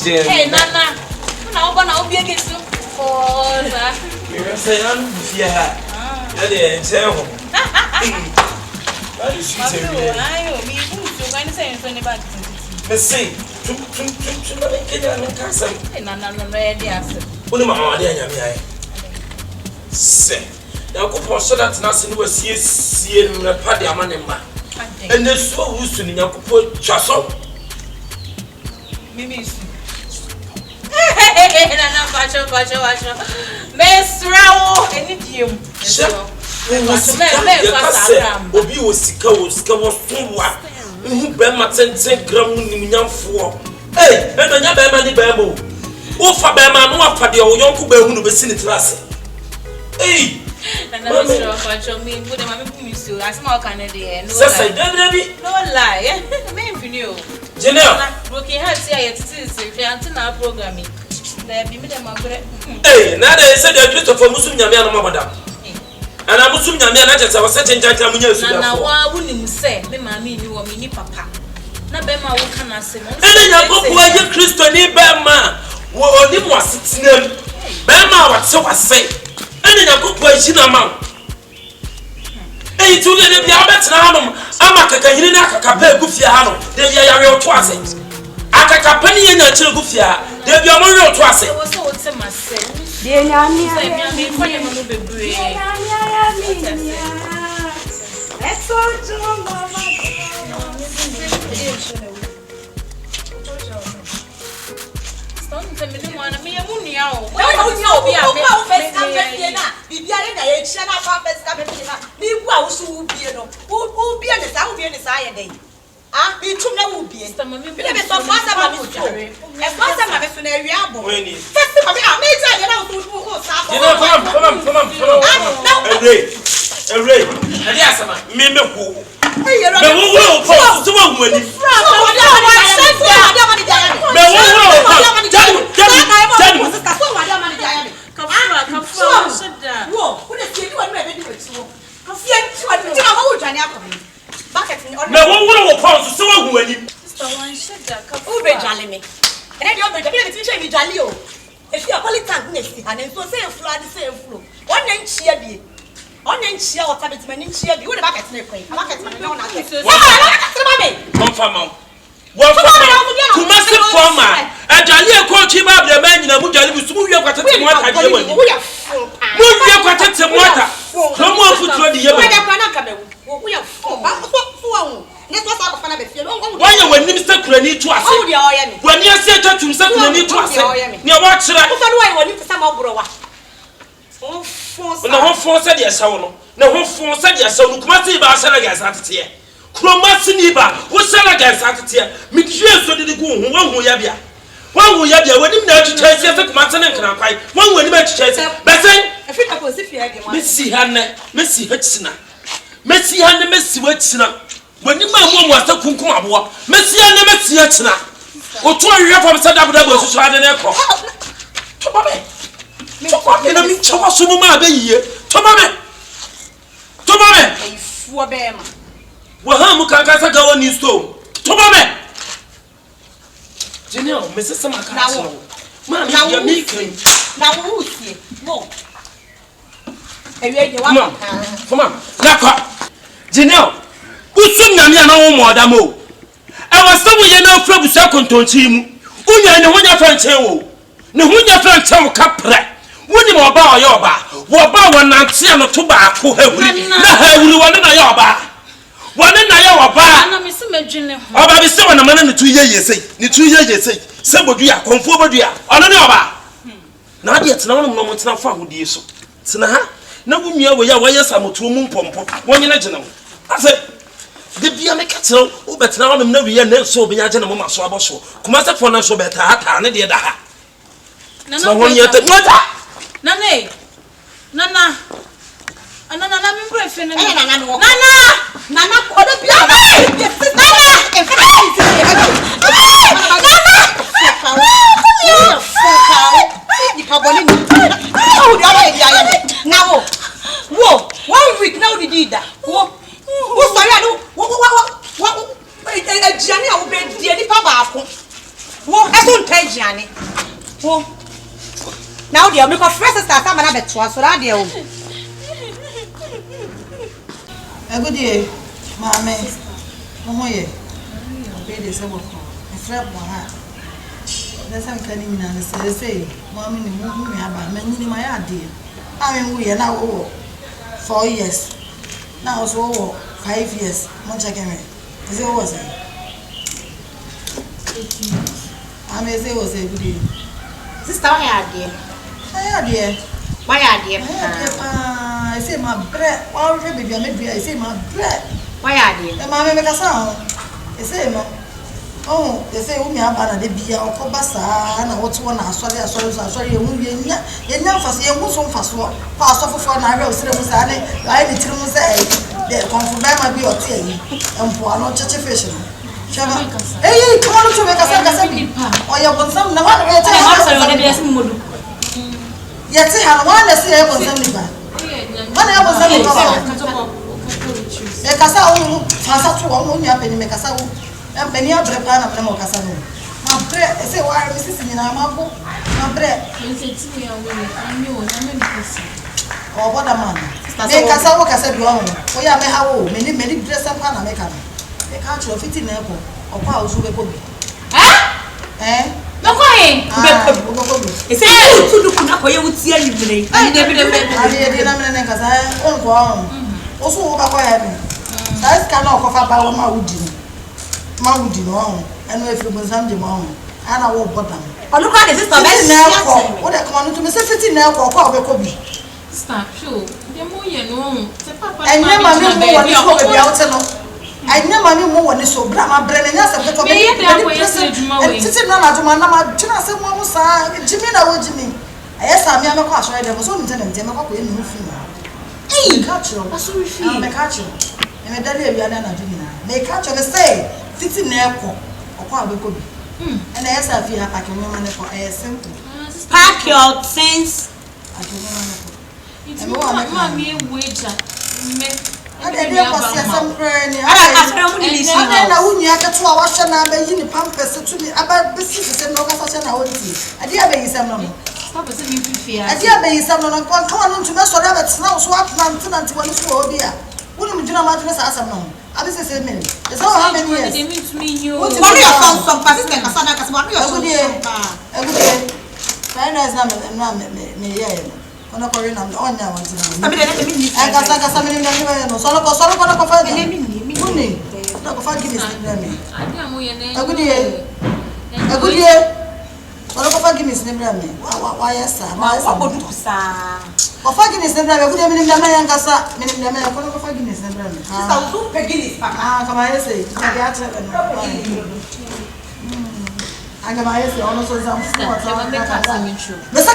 Hey, Nana. Now, but I'll be a kiss. Oh, you're saying, yeah. Mimi Nana Pacho. Miss Rao, any team. Obi was sika was somewhat. Bema 10 gram in for. Hey, and I never many bamboo. Oh, for Bama, no for the old young who will be seen it last. Hey, and I'm sure Pacho me, but I'm used to a small Canadian. No lie, maybe you. Janelle, working hard here to our programming. There be my hey, now they said they're just for Muslim Yamia, madam. And I'm Muslim Yamia, I was such a gentleman. Now, why wouldn't say, be mammy, you or me, papa? Not Bema, what can I say? And then I go where you Christian, Bema, what only was its name. Bema, what so I say. And then I go where she amount. Hey, to the Albert Hanum, Amaka, Kapel Gufiano, the Yario Twaset. Aka penny in a chill Gufia, there be a moral Twaset. I was so what's a myself. Dear Nyaame, that's all, ah, be too now will be a stomach. Be a so fast about this. As fast as my funeral album. First of all, I made it out to Ray. And yes, Mimi who. No one will pause so when you me. And I don't teach me Jalio. If you are politics and so say flood the same flow. 1 inch here be 1 inch here or tablet in here be what about at me. Confirm. What for massive former? And Jalia called him up the man in a Mujali with who you have got to we have got some water. Come on, put the year. We have why you when Minister Crane to us? When you said to himself, you need to us. You watch that. I want to some browa. No one forced your soul. No one forced your soul. Kumasi ba salagas at here. Kumasi niba. What salagas at here? Mikje so did go one who yabia. One who yabia when him now to chase your Martin and Crapai. One when you met chase. But then, I think I was if you had Missy Hanna, Missy Hutchina. Messi and Messi Wetchina. When the man was the Kunkumabua, Messi and Messi Hutchina. Or 2 years from Sadab to try the aircraft. Tomame, I mean, Chawasuma, the year. Tomame, for them. Well, Hamukaka go on your stone. Tomame. General, Mrs. Samaka. Man, now you're making. Now who's here? No. Come on, Napa. Janelle, who's soon Nyaame more than more. I was somewhere now from the second to him. Who you know when your friend tell? No, when your friend tell Capra. When you are about your bar, what about 1 night see on tobacco? No, one in your bar. One in your bar. I'm Miss Imagine. Oh, I was 7 a man in the 2 years. The 2 years say, somebody are conformed. On an hour. Not yet, no moment now found you so. Sinaha. No, we are where some to moon pomp. 1 year general. I said, the beer make it so, but now I'm no year so be a gentleman. So I was so. Come out for us so better. I need that. No, 1 year. Nana. Nana, I'm impressed. Nana, now, dear, make a fresh start. I'm going to was radio. A good day, Mamma. Oh, yeah. Baby, so a friend for her. There's some kind of say, Mammy, move me about many my idea. I mean, we are now 4 years. Now, so 5 years. Much again. Is it was it? I may say, was a good day. Sister, my idea. My idea. I say my bread. Why baby, I say my bread. My idea. And mamma make a sound. I say, no. Oh, they say, we have a baby or cobasa, and what's one? I sorry, you won't be in your first year, who's on fast walk. Pass off for an arrow, Sirene, I did to say, they come from my be or tea, and for no church fishing. Hey, come on to make a second, or you want some, no matter what. Yet, I want to say, I was only bad. When I was only bad, make us out, pass out to one, you have any make us out, and many other plan of them. My bread, I say, why are Mrs. in our my bread? Or what a man. Make us out, I said, we are how many dress up and make them. They can't show 15 apple or powers who will be. Eh? No going. It's a to look up for you would see you today. I didn't know also, that's kind of about my woody. And if you was on the mom, and I will put them. Oh, look at this. What I come to me, 15 now for Kobe. Stop, sure. The more you know, I never knew what you were about. I never knew more than so. Brahma Brennan, yes, I'm going to sit down at my Jimmy. Yes, I'm a class right. I was only telling them about the new female. Hey, catch you. I'm a catcher. And a daddy, you are not doing that. They catch you, say, 15 airport or probably could be. And yes, I feel like I can remember for a simple. Pack your things. I can remember. It's not me wager. I didn't see some prayer. I don't know to wash and I made you pampers to me about the citizen of such an old tea. I dear baby, some money. Stop it, you fear. I dear baby, some on come on to mess or rabbits now, swap mountain until one is for dear. Wouldn't you know my dress as a mom? I was a minute. It's all how many years. They mean to me, you. What are some persistent as one of your every day. Fine as me. On a Korean on now. I mean, I got somebody in the solo for 5 minutes. Not for 5 minutes. A good year. A good year. What about Guinness in the why, yes, sir. What would you say? For 5 minutes, the good evening, the man, Gassa, meaning the man, for 5 minutes, the brand. Come I say, I got my eyes on also some Mr.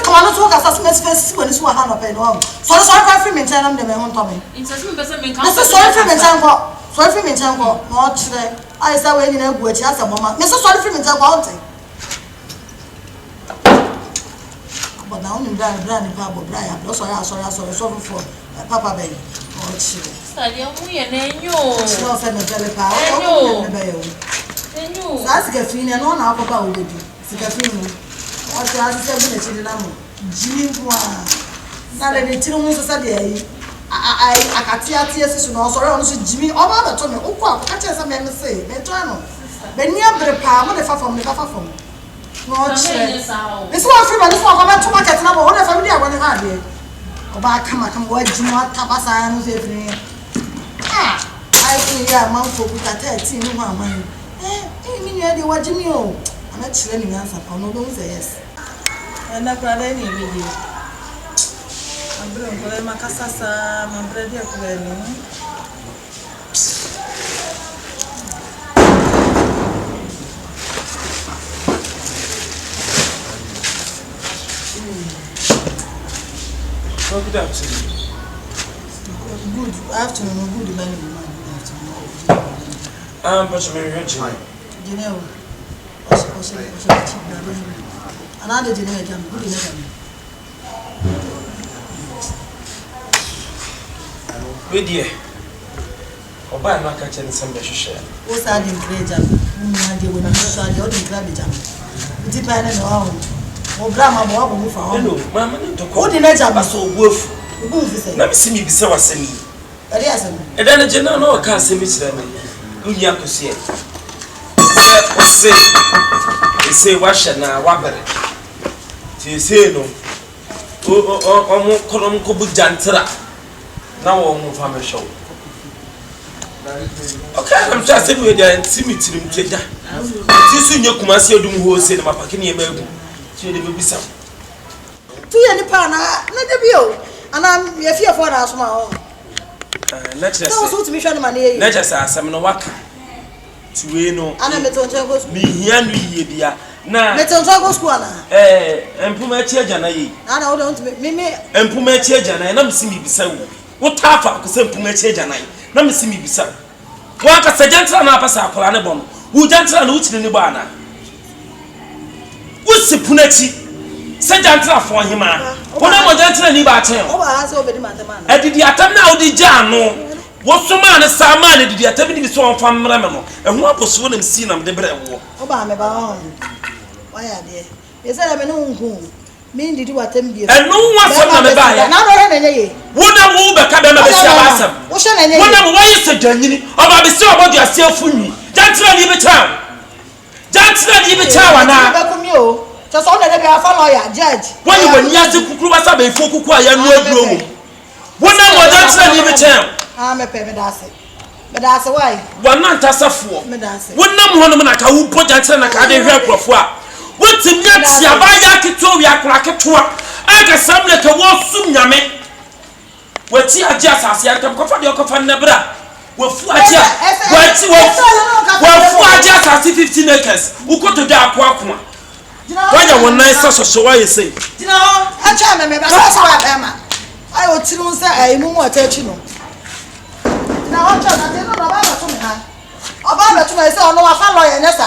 Commando took us as Miss Fest when it's 100 paid on. So sorry for me, tell them the man Tommy. It's sorry for me, sorry for me, not today. I said, when you know, which has a moment. Mr. Sorry for me, tell but now only brand Papa Brian, also sorry for Papa Bay. Oh, chilly. Study on me and you. It's not a telephone. That's Gaffini and on our papa will do. Sigafino. What I said, in the Jimmy. Now that the children was a day. I can't tears no sorry on Jimmy. All about Tommy. Oh, catch as a man say, Metrano. Then near the power, the far from the far from. This one free, this one come to market number. What if I really want to have it? About come what you want Tabasa and everything. I think, yeah, Mount for with a 13 money. You're watching me. I'm not training answer for no one says. And not any video. I'm going for my Casasa, my bread. Look it up. Good afternoon, good evening, good afternoon. But you're very rich. General, another general, good evening. Good dear. Oba na ka chen sembe hwehwe. O sa di nkreja. Mma de wona so ade o di nkra beja. Nti pa na no ahu. O bra ma bo mu fa ho. Hello, mama ni toko. O di na ja ba so obuafu. Obu fi se. Na mi si mi bisa wasani. Ade asem. E da na je na o ka asemi kire me. Uni akosie. Se wa hye na wa bere. Ti se no. O mo kolom ko bu jantra. Na wo mo fa me show. Okay, I'm just saying we are intimate in Kenya. This is your Kumasi Odum who said my Pakini American. She will be some. Tu ya ni pa na de bio. Ana ye fie for na asoma ho. Let's just. So to be sure man ye. Let's just ask some no waka. To we no. Ana metonche go school. Me here no ye bia. Na. Metonche go school na. Empuma chi agana ye. Ana o don't me. Empuma chi agana na me si mi bisa wo. Wo tafa ko se empuma chi agana. Na me si mi bisa. Wa ka sejantra na apasa akola ne bom. Wo jantra na uchini ni ba na. Wo sipunachi. Sejantra fo hima. Wona mo jantra ni ba chen. O ba ha se obedi matama na. Adidi atam na odi ja no. Wo soma ne sama ne didi atam ni bi so onfa mmere me no. Ehu aposo na msi na me de bre wo. O ba me ba ho. Wa ya de. Ese na me no nhu. Me ndidi watam bi. Enu wa so na me ba ya. Na no re na ye. Wona wo be ka be ma be sia ba asam. Wo hye na ye. Wona wo yi se danyini. Oba be se obodu ase afunyi. Jantra ni be cha. Jantra ni be cha wa na. Ba kumi o. So so na de be afa lawyer judge. When you when ya se kukuru ba sa be fo kuku aya no aduro mu. Wona wo jantra ni be cha. Me pe me da se. Me da se why? Wona ntasafo. Me da se. Wona mo hono na ka wo po jantra na ka de hwe krofo a. Wotim nya tia ba ya keto wi akora ketoa. Aka samle ka wo sum nyame. Wati aje asase ya kam kofa de kofa na bra. Wafu aje. Wafu aje asase 15 acres. Ukoto da akwa. Wanya wonnan so why say. Dina ho, acha me ba so wa be ma. Ai o tinu nsa ai mu mu atachi no. Dina ho cha na de no ba ba to me ha. Oba be to me say ono wa fa lawyer ne sa.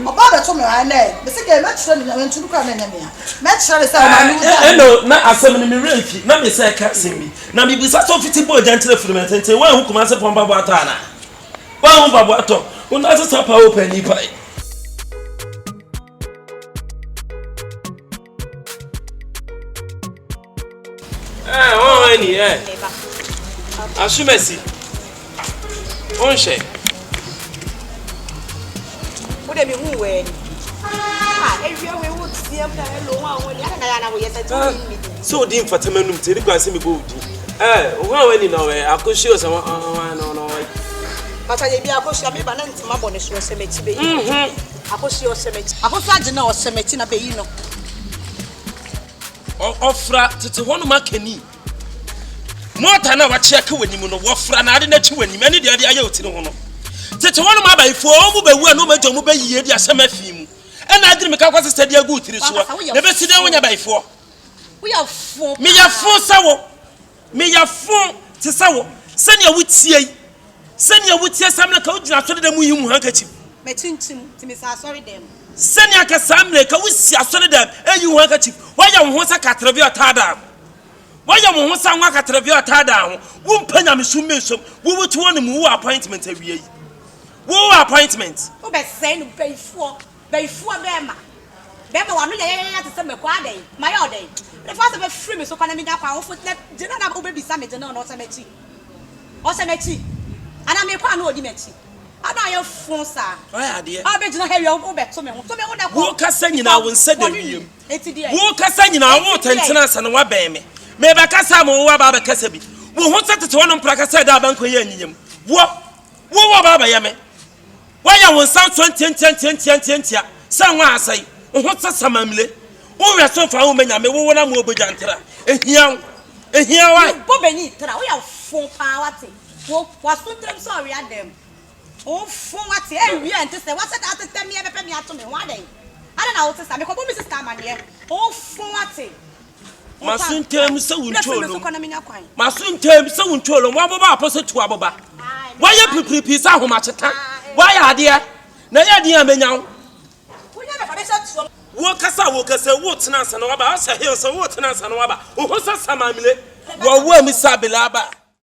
Oba be to me ha na. Be se ke me kire ni na ntunu kwa na nya me ha. Me kire say o ma ni uta. Hello, na asem ni me refi. Na me say ka semi. Na me bisa so fiti bo jantre furu tente. Wa hu kuma se pomba bo ato ana. Wa hu babo ato. Una se sapa open ni pai. Ni Asumesi. Onche. Wo de mi hu we ni. Ehwe we wo tiem na lo wa won ya na ya na wo ye tatu mi. So di mfatamanum te ri kwa se me go odi. Wo ni na we akoshi o se no. Mata ye bi akoshi me ba na ntima bo ne so se meti be yi. Akoshi o se meti. Akoshi age na o se meti na be yi no. Ofra tete hono makani. Mota na wa check wanimu no wofra na ade na chi wanimu ani de ade aye otine ho no. Tete hono ma baifo mu ba wu na ma jomu ba yiye de asema afimu. Ena adiri me ka kwase stadi agu utiri so. Na be side wonya baifo. We are fo. Me ya fo sawo. Me ya fo te sawo. Sania wutie yi. Sania wutie samle ka ugina so de mu yimu hankachi. Metintim timi sa sorry dem. Sania ka samle ka wusi asore dem eyi hankachi. Waya wo ho sa katrabi otada. Waya mo ho sa nwa katrabi otada ho. Wo mpanya mesumesom. Wo wutu won mu appointment awie yi. Wo appointment. Wo be say no baifo. Baifo bema. Bema wanu ya te se me kwa den. My order. The first be free me so kana me da kwa wo foot na jena na wo be bisa me jena na o se mechi. O se mechi. Ana me kwa na odi mechi. Ana ye fun sa. Oya de. A be jena hewe wo be to me ho. To me wo da ko. Wo kasa nyina wo nsa da wiem. Eti de. Wo kasa nyina wo tentena sa na wa ben me. Me be kasa mo wa ba be kasa bi. Wo ho tete wo no mpra kasa da ban ko ye anyiyam. Wo ba ba ye me. Waya won san 20 sanwa asai ho tsasamamle wo weso fa wo menya me wo na mo obojantra ehia wa bo beni tra wo ya fon pa wate wo wasuntrem so ria dem o fon wate e wi ante se wase da tete me be pe me ato me wa den ada na wo tsa me ko bo mi sister amane o fon wate Masuntem se uncholo. Masuntem se uncholo. Wa boba aposo tu aboba. Why you prepare sa homa cheta? Why are there? Na ya dia menyaw. Wo kasa wo tena ansa na waba. Asa he so wo tena ansa na waba. Wo hosa samamile. Wo wo mi sabelaba.